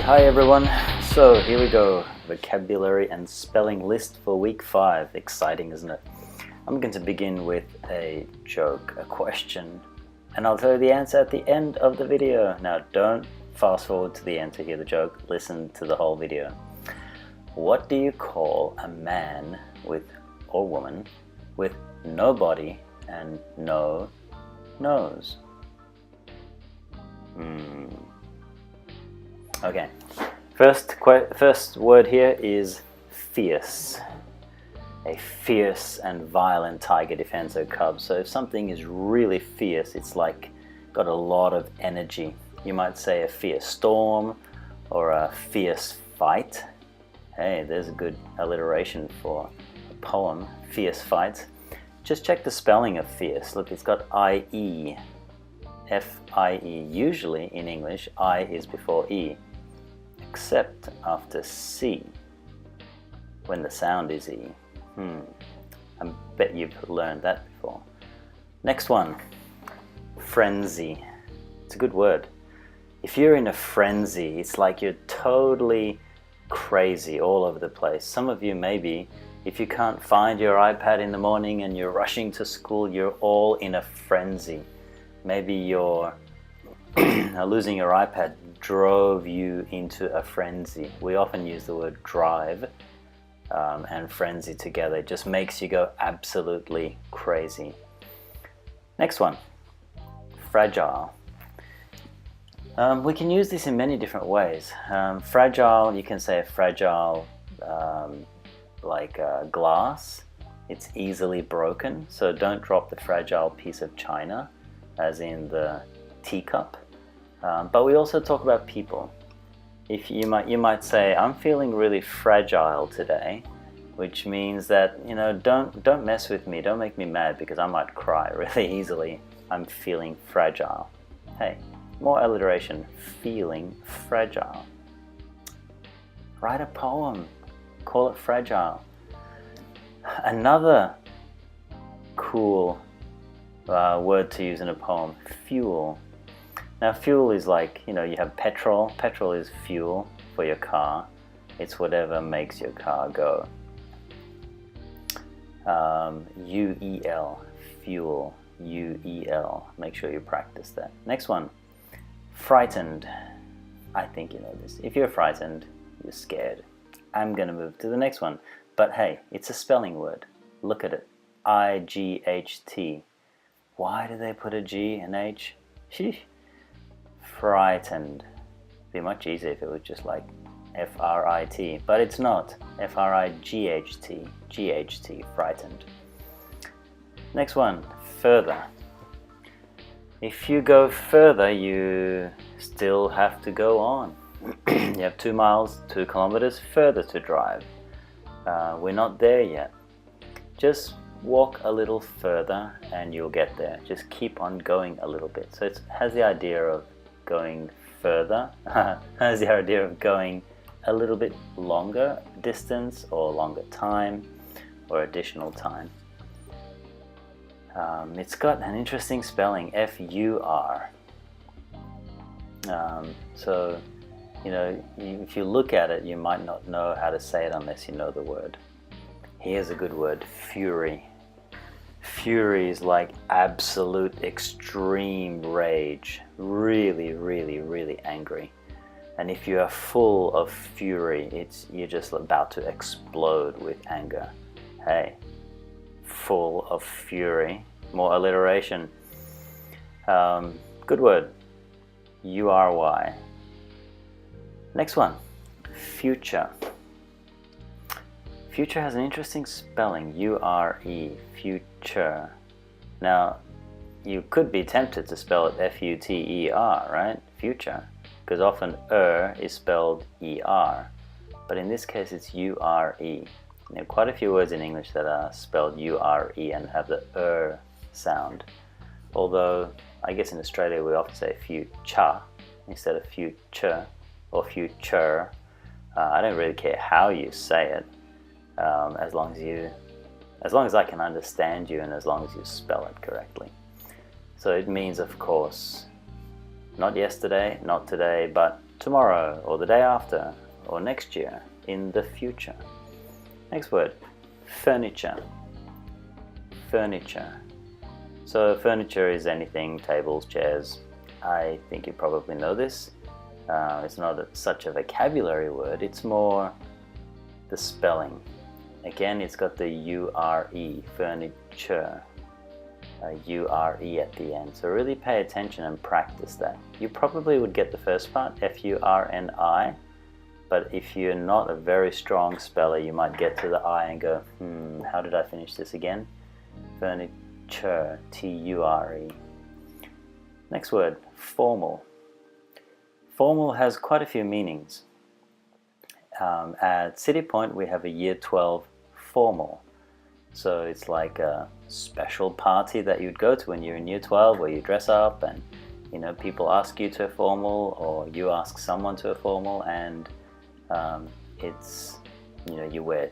Hi everyone. So here we go. Vocabulary and spelling list for week 5. Exciting, isn't it? I'm going to begin with a joke, a question, and I'll tell you the answer at the end of the video. Now don't fast forward to the end to hear the joke. Listen to the whole video. What do you call a man with, or woman, with no body and no nose? Okay, first word here is fierce. A fierce and violent tiger defends her cubs. So if something is really fierce, it's like got a lot of energy. You might say a fierce storm or a fierce fight. Hey, there's a good alliteration for a poem, fierce fight. Just check the spelling of fierce. Look, it's got I-E, F-I-E. Usually in English, I is before E, except after C, when the sound is E. I bet you've learned that before. Next one, frenzy. It's a good word. If you're in a frenzy, it's like you're totally crazy all over the place. Some of you maybe, if you can't find your iPad in the morning and you're rushing to school, you're all in a frenzy. Maybe you're losing your iPad drove you into a frenzy. We often use the word drive and frenzy together. It just makes you go absolutely crazy. Next one, fragile. We can use this in many different ways. Fragile, you can say fragile like glass. It's easily broken, so don't drop the fragile piece of china, as in the teacup. But we also talk about people. If you might say, I'm feeling really fragile today, which means that, you know, don't mess with me, don't make me mad because I might cry really easily. I'm feeling fragile. Hey, more alliteration, feeling fragile. Write a poem, call it fragile. Another cool word to use in a poem, fuel. Now fuel is like, you know, you have petrol. Petrol is fuel for your car. It's whatever makes your car go. U-E-L, fuel, U-E-L. Make sure you practice that. Next one, frightened. I think you know this. If you're frightened, you're scared. I'm gonna move to the next one. But hey, it's a spelling word. Look at it, I-G-H-T. Why do they put a G and H? Sheesh. Frightened. Be much easier if it was just like F-R-I-T, but it's not. F-R-I-G-H-T, G-H-T, frightened. Next one, further. If you go further, you still have to go on. You have 2 miles, 2 kilometers further to drive. We're not there yet. Just walk a little further and you'll get there. Just keep on going a little bit. So it has the idea of going further, has the idea of going a little bit longer distance or longer time or additional time. It's got an interesting spelling, F-U-R. So, you know, if you look at it, you might not know how to say it unless you know the word. Here's a good word, fury. Fury is like absolute extreme rage, really, really, really angry. And if you are full of fury, you're just about to explode with anger. Hey, full of fury, more alliteration. Good word, U-R-Y. Next one, future. Future has an interesting spelling, U-R-E, future. Now, you could be tempted to spell it F-U-T-E-R, right? Future, because often is spelled E-R, but in this case it's U-R-E. There are quite a few words in English that are spelled U-R-E and have the sound. Although, I guess in Australia we often say future instead of future or future. I don't really care how you say it. As long as I can understand you and as long as you spell it correctly. So it means, of course, not yesterday, not today, but tomorrow, or the day after, or next year, in the future. Next word, furniture. Furniture. So furniture is anything, tables, chairs. I think you probably know this. It's not such a vocabulary word, it's more the spelling. Again, it's got the U-R-E, furniture, U-R-E at the end. So really pay attention and practice that. You probably would get the first part, F-U-R-N-I, but if you're not a very strong speller, you might get to the I and go, how did I finish this again? Furniture, T-U-R-E. Next word, formal. Formal has quite a few meanings. At City Point, we have a Year 12 formal. So it's like a special party that you'd go to when you're in Year 12, where you dress up and people ask you to a formal, or you ask someone to a formal, and it's you wear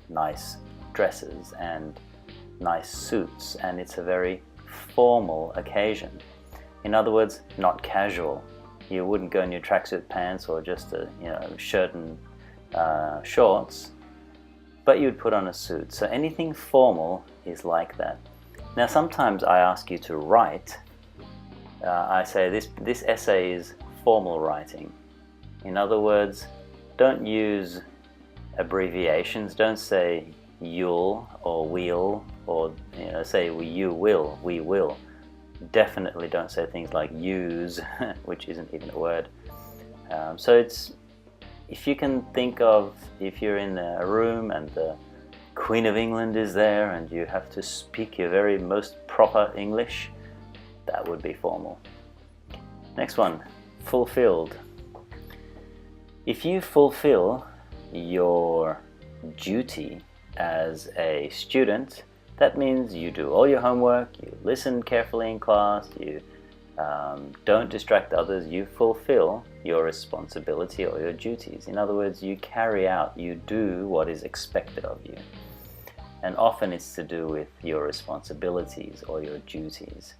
nice dresses and nice suits, and it's a very formal occasion. In other words, not casual. You wouldn't go in your tracksuit pants or just a shirt and shorts, but you'd put on a suit. So anything formal is like that. Now sometimes I ask you to write. I say this essay is formal writing. In other words, don't use abbreviations. Don't say you'll or we'll, or say you will, we will. Definitely don't say things like use, which isn't even a word. So it's, if you can think of, if you're in a room and the Queen of England is there and you have to speak your very most proper English, that would be formal. Next one, fulfilled. If you fulfill your duty as a student, that means you do all your homework, you listen carefully in class, you don't distract others, you fulfill your responsibility or your duties. In other words, you carry out, you do what is expected of you. And often it's to do with your responsibilities or your duties,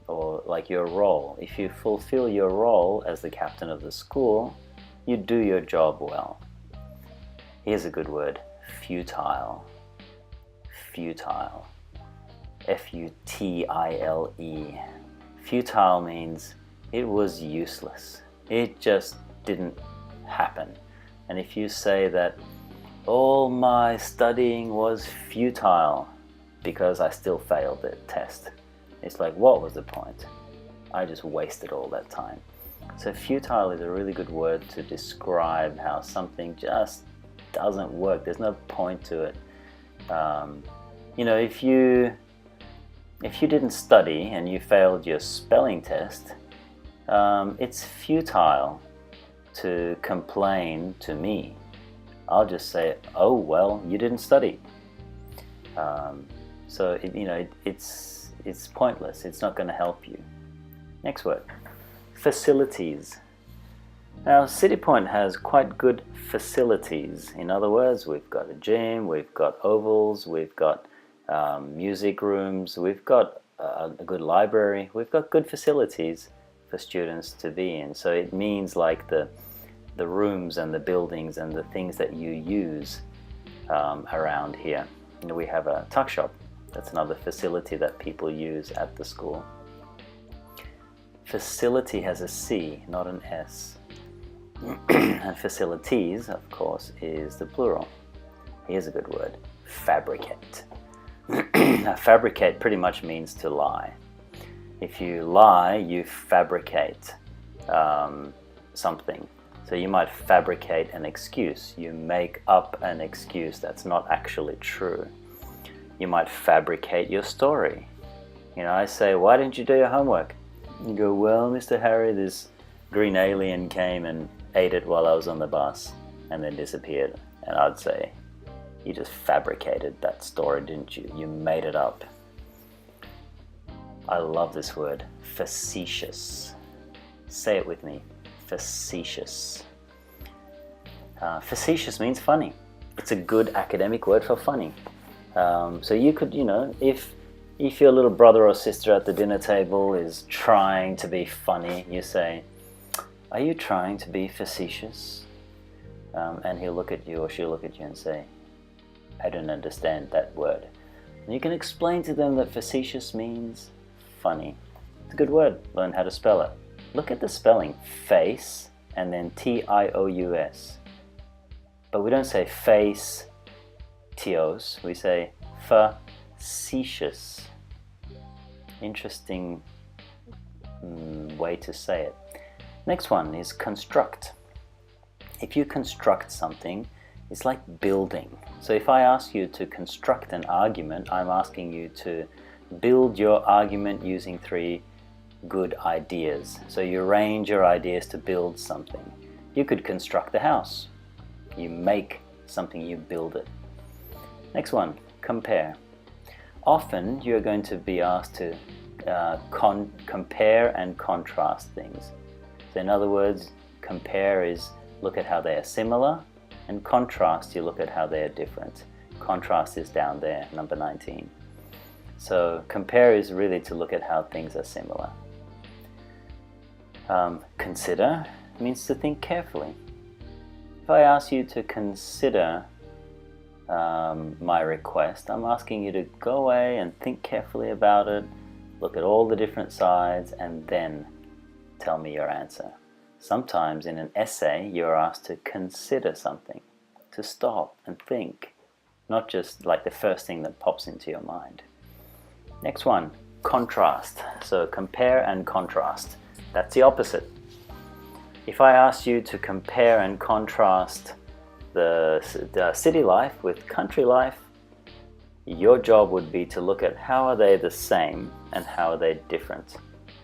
or like your role. If you fulfill your role as the captain of the school, you do your job well. Here's a good word, futile. Futile. F-U-T-I-L-E. Futile means it was useless. It just didn't happen. And if you say that all my studying was futile because I still failed the test, it's like, what was the point? I just wasted all that time. So futile is a really good word to describe how something just doesn't work. There's no point to it. If you didn't study and you failed your spelling test, it's futile to complain to me. I'll just say, oh well, you didn't study. So it's pointless. It's not going to help you. Next word, facilities. Now, City Point has quite good facilities. In other words, we've got a gym, we've got ovals, we've got music rooms, we've got a good library, we've got good facilities for students to be in. So it means like the rooms and the buildings and the things that you use around here. We have a tuck shop. That's another facility that people use at the school. Facility has a C, not an S. And facilities, of course, is the plural. Here's a good word, fabricate. Now, fabricate pretty much means to lie. If you lie, you fabricate something. So you might fabricate an excuse. You make up an excuse that's not actually true. You might fabricate your story. I say, why didn't you do your homework? You go, well, Mr. Harry, this green alien came and ate it while I was on the bus and then disappeared. And I'd say, you just fabricated that story, didn't you? You made it up. I love this word, facetious. Say it with me, facetious. Facetious means funny. It's a good academic word for funny. So you could, if your little brother or sister at the dinner table is trying to be funny, you say, Are you trying to be facetious? And he'll look at you or she'll look at you and say, I don't understand that word. And you can explain to them that facetious means funny. It's a good word. Learn how to spell it. Look at the spelling. Face and then T-I-O-U-S. But we don't say face, tios. We say facetious. Interesting way to say it. Next one is construct. If you construct something, it's like building. So if I ask you to construct an argument, I'm asking you to build your argument using 3 good ideas. So you arrange your ideas to build something. You could construct a house. You make something, you build it. Next one, compare. Often you're going to be asked to compare and contrast things. So in other words, compare is look at how they are similar, and contrast, you look at how they are different. Contrast is down there, number 19. So compare is really to look at how things are similar. Consider means to think carefully. If I ask you to consider my request, I'm asking you to go away and think carefully about it, look at all the different sides, and then tell me your answer. Sometimes in an essay, you're asked to consider something, to stop and think, not just like the first thing that pops into your mind. Next one, contrast. So compare and contrast. That's the opposite. If I ask you to compare and contrast the city life with country life, your job would be to look at how are they the same and how are they different.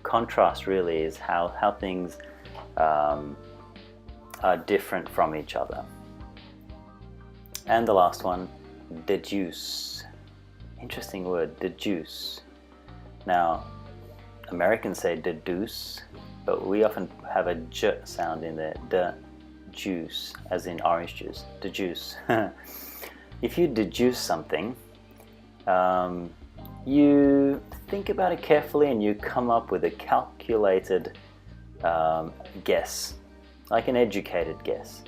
Contrast really is how things are different from each other. And the last one, deduce. Interesting word, deduce. Now, Americans say deduce, but we often have a j sound in there, deduce, as in orange juice, deduce. If you deduce something, you think about it carefully and you come up with a calculated guess, like an educated guess.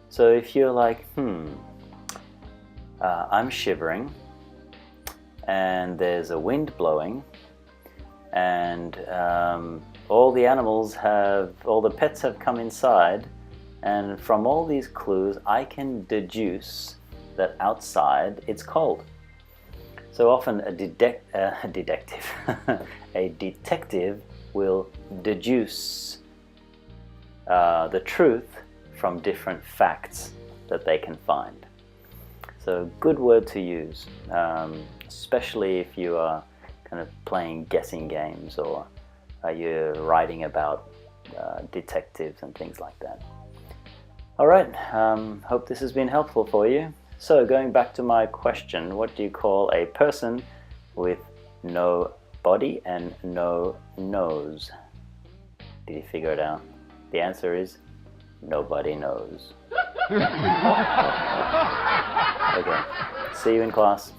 So if you're like, I'm shivering and there's a wind blowing and all the pets have come inside, and from all these clues I can deduce that outside it's cold. So often a detective will deduce the truth from different facts that they can find. So good word to use, especially if you are kind of playing guessing games or you're writing about detectives and things like that. All right, hope this has been helpful for you. So going back to my question, what do you call a person with no body and no nose? Did you figure it out? The answer is nobody knows. Okay, see you in class.